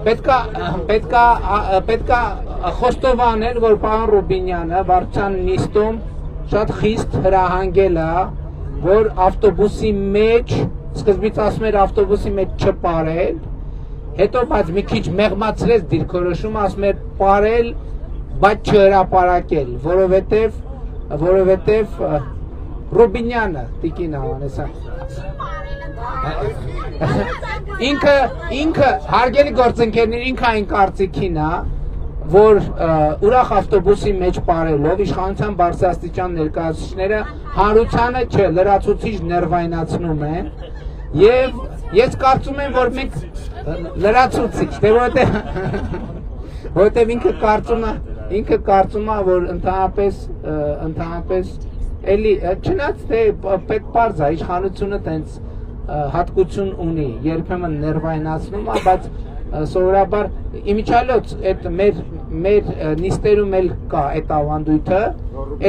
պետքա խոստովանել, որ պարոն Ռուբինյանը վարչության նիստում շատ խիստ հրահանգել է, որ ավտոբուսի մեջ, սկզբից ասում էր ավտոբուսի մեջ չպարել, հետո բայց մի քիչ մեղմացրեց դիրքորոշումը, ասում էր պարել, բայց չհրապարակել, որովհետև Ռուբինյանը, Տիկին Ավանեսյան, ինքը հարգելի գործընկերներ, ինքը այն կարծիքին է, որ ուրախ ավտոբուսի մեջ պարելով իշխանության բարձրաստիճան ներկայացուցիչները հանրությանը լրացուցիչ ներվայնացնում են եւ ես կարծում եմ, որ մենք լրացուցիչ, որովհետեւ ինքը կարծում է, որ ընդհանրապես էլի չնայած թե պետպարզ է, իշխանությունը տենց հատկություն ունի, երբեմն ներվայնացնում է, բայց սովորաբար իմիջիալոց այդ մեր նիստերում էլ կա այդ ավանդույթը,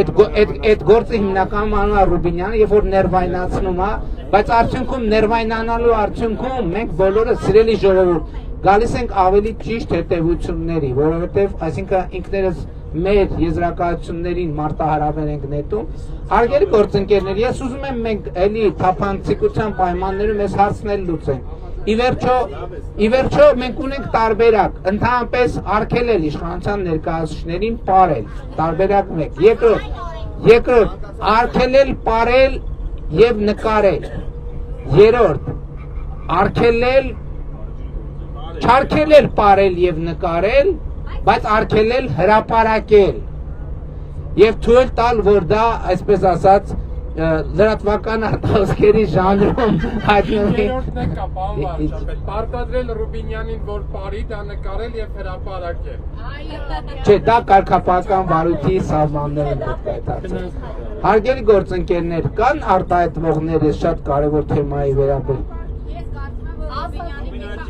այդ գործը հիմնականում անում է Ռուբինյանը, երբ որ ներվայնացնում է, բայց արդյունքում ներվայնանալու արդյունքում մենք բոլորը սիրելի ժողովուրդ գալիս ենք ավելի ճիշտ հետևությունների, որովհետև այսինքն ինքներս մեր եզրակացություններին մարտահրավեր ենք նետում։ Հարգելի գործընկերներ, ես ուզում եմ մենք էլի թափանցիկության պայմաններում այս հարցն էլ լուծենք։ Ի վերջո մենք ունենք տարբերակ, ընդհանրապես արգելել իշխանության ներկայացուցիչներին պարել, տարբերակ 1, երկրորդ արգելել պարել եւ նկարել, երրորդ արգելել չարգելել պարել եւ նկարել, բայց արգելել հրապարակել եւ թույլ տալ, որ դա, այսպես ասած, լրատվական արտահոսքերի ժանրում հայտնվի։ Երրորդն է կա, պարոն վարչապետ, պարտադրել Ռուբինյանին, որ պարի, դա նկարել եւ հրապարակել։ Չէ, դա կարգապահական վարույթի սահմաններում պետք է դարձնել։ Հարգելի գործընկերներ, կան արտահայտվողներ այս շատ կարևոր թեմայի վերաբերյալ։ Ես կարծում եմ, որ Ռուբինյանի